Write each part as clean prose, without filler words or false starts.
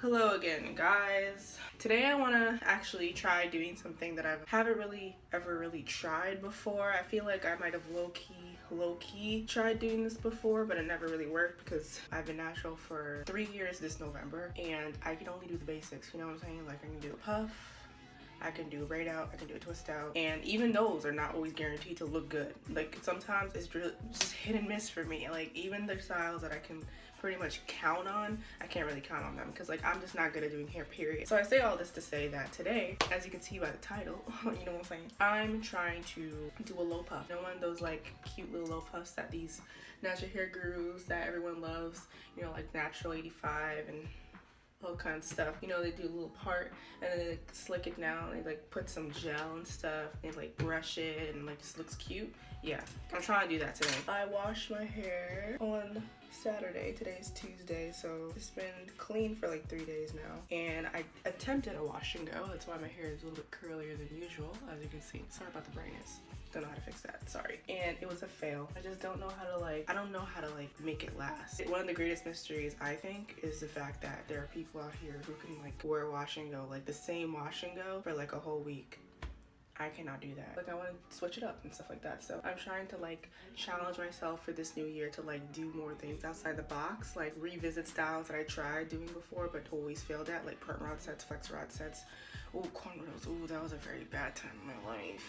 Hello again, guys. Today I want to actually try doing something that I haven't ever really tried before. I feel like I might have low-key tried doing this before, but it never really worked because I've been natural for 3 years this November and I can only do the basics, you know what I'm saying? Like I can do a puff, I can do a braid out, I can do a twist out, and even those are not always guaranteed to look good. Like sometimes it's just hit and miss for me. Like even the styles that I can pretty much count on, I can't really count on them because like I'm just not good at doing hair, period. So I say all this to say that today, as you can see by the title, you know what I'm saying, I'm trying to do a low puff. You know, one of those like cute little low puffs that these natural hair gurus that everyone loves, you know, like Natural 85 and all kinds of stuff. You know, they do a little part and then they slick it down, they like put some gel and stuff, they like brush it and like just looks cute. Yeah, I'm trying to do that today. I washed my hair on Saturday. Today's Tuesday, so it's been clean for like 3 days now, and I attempted a wash and go. That's why my hair is a little bit curlier than usual, as you can see. Sorry about the brightness, don't know how to fix that, sorry. And it was a fail. I just don't know how to I don't know how to make it last. One of the greatest mysteries, I think, is the fact that there are people out here who can like wear wash and go, like the same wash and go for like a whole week. I cannot do that. Like I want to switch it up and stuff like that. So I'm trying to like challenge myself for this new year to like do more things outside the box, like revisit styles that I tried doing before but always failed at, like perm rod sets, flex rod sets. Ooh, cornrows. Ooh, that was a very bad time in my life.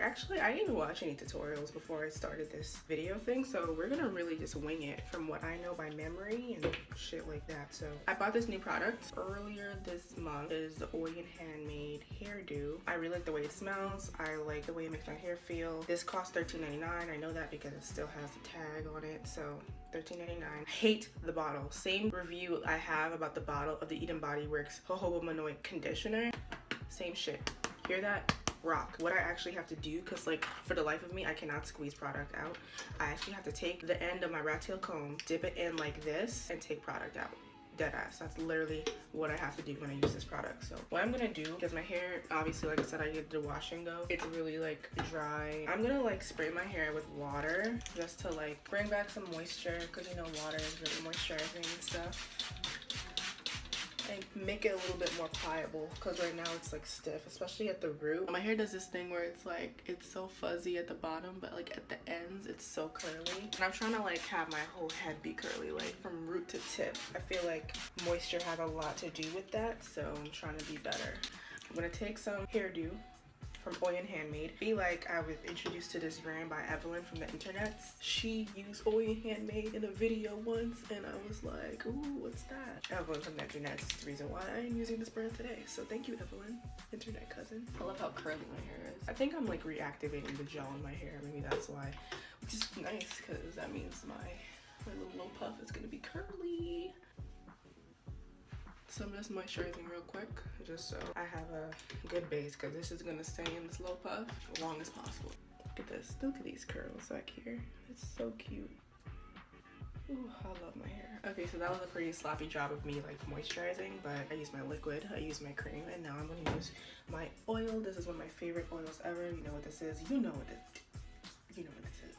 Actually, I didn't even watch any tutorials before I started this video thing, so we're gonna really just wing it from what I know by memory and shit like that. So I bought this new product earlier this month. It is the Oil and Handmade hairdo. I really like the way it smells. I like the way it makes my hair feel. This cost $13.99. I know that because it still has the tag on it, so $13.99. Hate the bottle. Same review I have about the bottle of the Eden Body Works Jojoba Manoy conditioner. Same shit. Hear that? Rock. What I actually have to do, because like for the life of me I cannot squeeze product out, I actually have to take the end of my rat tail comb, dip it in like this, and take product out. Dead ass. That's literally what I have to do when I use this product. So what I'm gonna do, because my hair, obviously like I said, I did the wash and go, it's really like dry, I'm gonna like spray my hair with water just to like bring back some moisture, because you know water is really moisturizing and stuff, and make it a little bit more pliable, because right now it's like stiff, especially at the root. My hair does this thing where it's like it's so fuzzy at the bottom, but like at the ends it's so curly, and I'm trying to like have my whole head be curly, like from root to tip. I feel like moisture has a lot to do with that, so I'm trying to be better. I'm gonna take some hairdo from Oil and Handmade. Be like, I was introduced to this brand by Evelyn from the internet. She used Oil and Handmade in a video once and I was like, ooh, what's that? Evelyn from the internet is the reason why I am using this brand today. So thank you, Evelyn, internet cousin. I love how curly my hair is. I think I'm like reactivating the gel in my hair. Maybe that's why, which is nice because that means my little low puff is gonna be curly. So I'm just moisturizing real quick, just so I have a good base, because this is gonna stay in this low puff as long as possible. Look at this, look at these curls back here. It's so cute. Ooh, I love my hair. Okay, so that was a pretty sloppy job of me like moisturizing, but I used my liquid, I used my cream, and now I'm gonna use my oil. This is one of my favorite oils ever. You know what this is, you know what this is.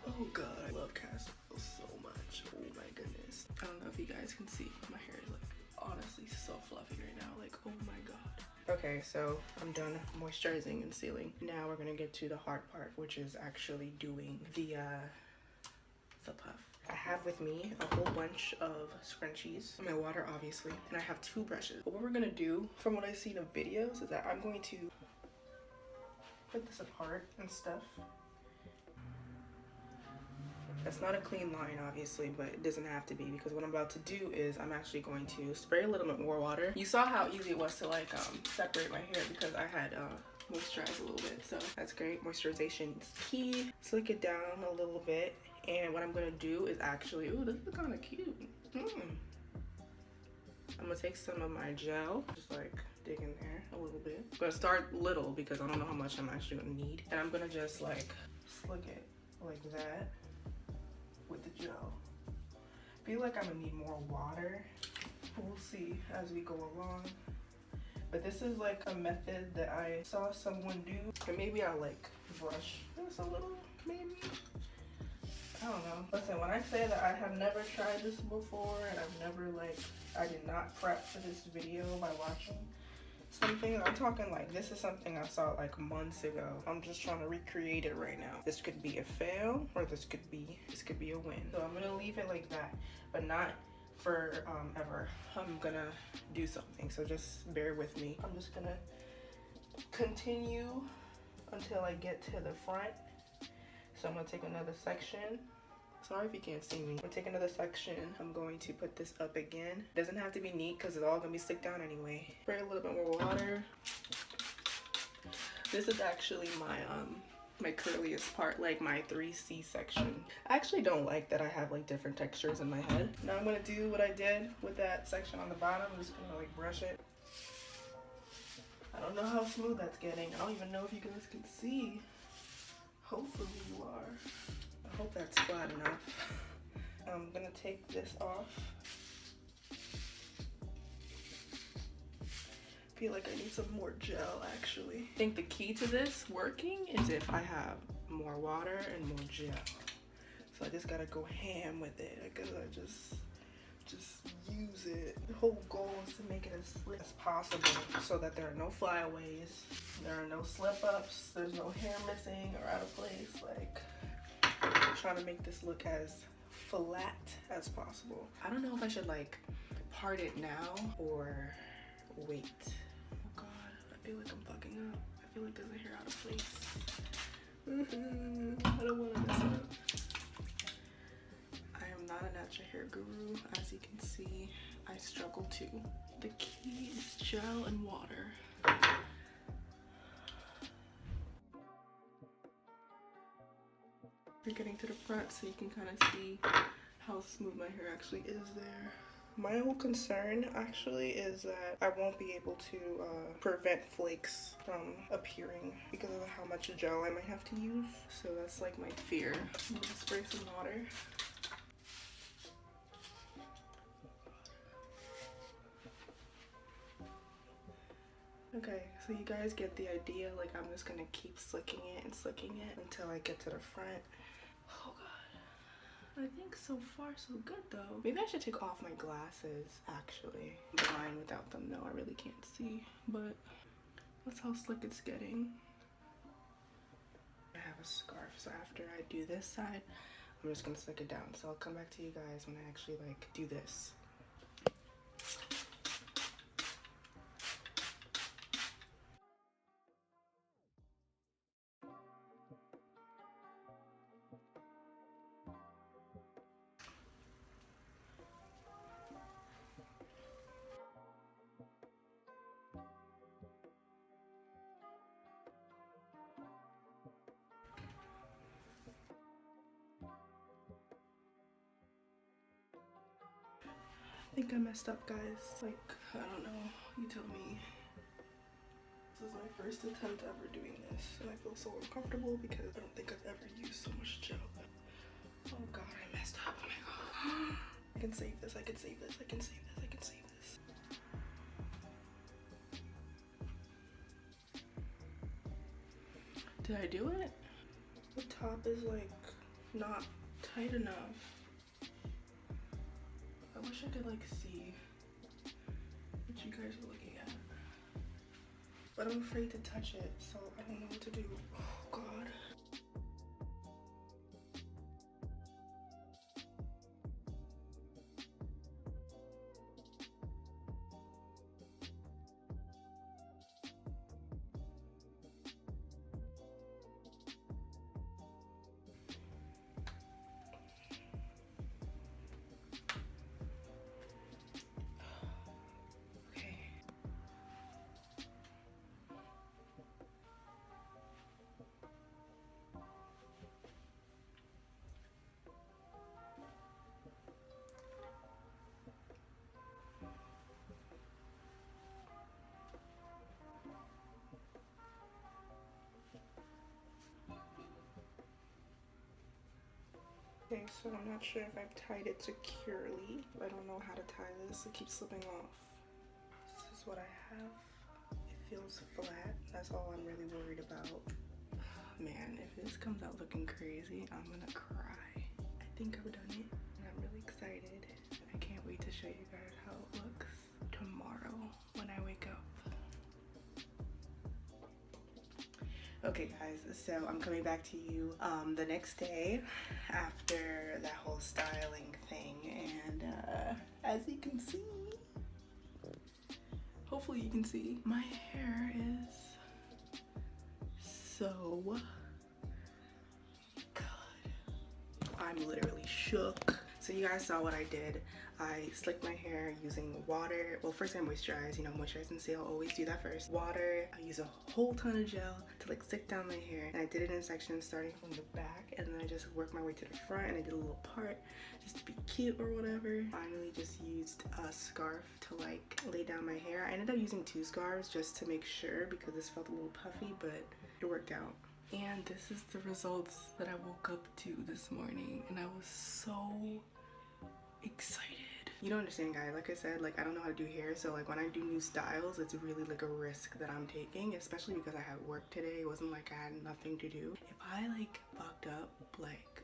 Oh god, I love castor oil so much. Oh my goodness. I don't know if you guys can see, but my hair is like honestly so fluffy right now, like oh my god. Okay, so I'm done moisturizing and sealing. Now we're gonna get to the hard part, which is actually doing the puff. I have with me a whole bunch of scrunchies, my water obviously, and I have 2 brushes. But what we're gonna do, from what I've seen of videos, is that I'm going to put this apart and stuff. That's not a clean line, obviously, but it doesn't have to be, because what I'm about to do is I'm actually going to spray a little bit more water. You saw how easy it was to like separate my hair because I had moisturized a little bit, so that's great. Moisturization is key. Slick it down a little bit, and what I'm gonna do is actually, ooh, this is kind of cute. I'm gonna take some of my gel, just like dig in there a little bit. I'm gonna start little because I don't know how much I'm actually gonna need, and I'm gonna just like slick it like that with the gel. I feel like I'm gonna need more water. We'll see as we go along. But this is like a method that I saw someone do. And maybe I'll like brush this a little, maybe. I don't know. Listen, when I say that I have never tried this before and I've never like, I did not prep for this video by watching something, I'm talking like this is something I saw like months ago. I'm just trying to recreate it right now. This could be a fail or this could be a win. So I'm gonna leave it like that, but not for ever. I'm gonna do something, so just bear with me. I'm just gonna continue until I get to the front. So I'm gonna take another section. Sorry if you can't see me. I'm gonna take another section. I'm going to put this up again. Doesn't have to be neat because it's all gonna be stick down anyway. Spray a little bit more water. This is actually my curliest part, like my 3C section. I actually don't like that I have like different textures in my head. Now I'm gonna do what I did with that section on the bottom. I'm just gonna like brush it. I don't know how smooth that's getting. I don't even know if you guys can see. Hopefully you are. I hope that's flat enough. I'm gonna take this off. I feel like I need some more gel actually. I think the key to this working is if I have more water and more gel. So I just gotta go ham with it. I gotta just use it. The whole goal is to make it as slick as possible so that there are no flyaways, there are no slip ups, there's no hair missing or out of place. Like, I'm trying to make this look as flat as possible. I don't know if I should like part it now or wait. Oh God, I feel like I'm fucking up. I feel like there's a hair out of place. I don't want to mess up. I am not a natural hair guru. As you can see, I struggle too. The key is gel and water. We're getting to the front so you can kind of see how smooth my hair actually is there. My whole concern actually is that I won't be able to prevent flakes from appearing because of how much gel I might have to use. So that's like my fear. I'm gonna spray some water. Okay, so you guys get the idea. Like, I'm just gonna keep slicking it until I get to the front. Oh God, I think so far so good though. Maybe I should take off my glasses actually. I'm blind without them, no, I really can't see, but that's how slick it's getting. I have a scarf, so after I do this side, I'm just gonna slick it down. So I'll come back to you guys when I actually like do this. I think I messed up, guys. Like, I don't know. You tell me. This is my first attempt ever doing this, and I feel so uncomfortable because I don't think I've ever used so much gel. Oh God, I messed up. Oh my God. I can save this. I can save this. I can save this. I can save this. Did I do it? The top is like not tight enough. I wish I could like see what you guys are looking at. But I'm afraid to touch it, so I don't know what to do. Oh God. Okay, so I'm not sure if I've tied it securely. I don't know how to tie this. It keeps slipping off. This is what I have. It feels flat. That's all I'm really worried about. Man, if this comes out looking crazy, I'm gonna cry. think I've done it, and I'm really excited. I can't wait to show you guys how it looks tomorrow when I wake up. Okay guys, so I'm coming back to you the next day after that whole styling thing, and as you can see, hopefully you can see, my hair is so good. I'm literally shook. So you guys saw what I did. I slicked my hair using water. Well, first I moisturize, you know, moisturize and seal, always do that first. Water, I use a whole ton of gel to like stick down my hair. And I did it in sections starting from the back, and then I just worked my way to the front, and I did a little part just to be cute or whatever. Finally just used a scarf to like lay down my hair. I ended up using 2 scarves just to make sure because this felt a little puffy, but it worked out. And this is the results that I woke up to this morning, and I was so excited. You don't understand, guys. Like I said, like I don't know how to do hair, so like when I do new styles, it's really like a risk that I'm taking, especially because I had work today. It wasn't like I had nothing to do. If I like fucked up, like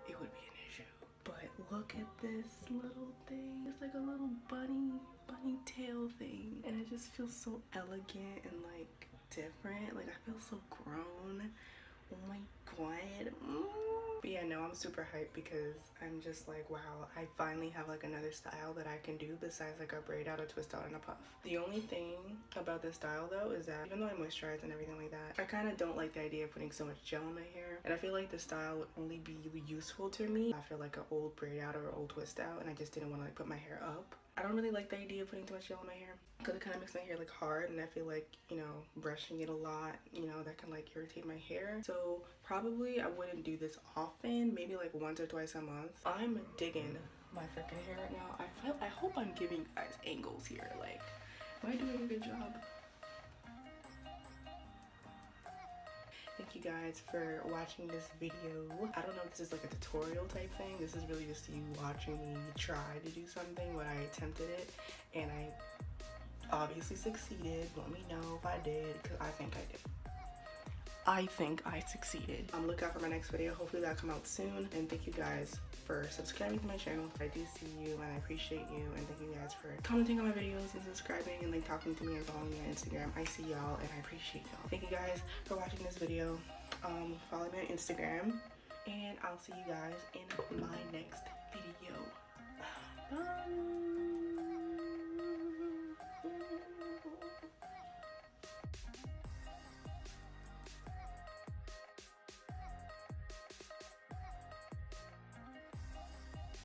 it would be an issue. But look at this little thing. It's like a little bunny tail thing, and it just feels so elegant and like different. Like I feel so grown. Oh my god. But yeah, no, I'm super hyped because I'm just like, wow, I finally have like another style that I can do besides like a braid out, a twist out, and a puff. The only thing about this style though is that even though I moisturize and everything like that, I kind of don't like the idea of putting so much gel in my hair, and I feel like this style would only be useful to me after like an old braid out or old twist out, and I just didn't want to like put my hair up. I don't really like the idea of putting too much gel in my hair because it kind of makes my hair like hard, and I feel like, you know, brushing it a lot, you know, that can like irritate my hair. So probably I wouldn't do this often, maybe like once or twice a month. I'm digging my freaking hair right now. I hope I'm giving you guys angles here. Like, am I doing a good job? Thank you guys for watching this video. I don't know if this is like a tutorial type thing. This is really just you watching me try to do something, but I attempted it and I obviously succeeded. Let me know if I did, because I think I did. I think I succeeded. Look out for my next video. Hopefully that'll come out soon. And thank you guys for subscribing to my channel. I do see you and I appreciate you. And thank you guys for commenting on my videos and subscribing and like talking to me and following me on Instagram. I see y'all and I appreciate y'all. Thank you guys for watching this video. Follow me on Instagram, and I'll see you guys in my next video.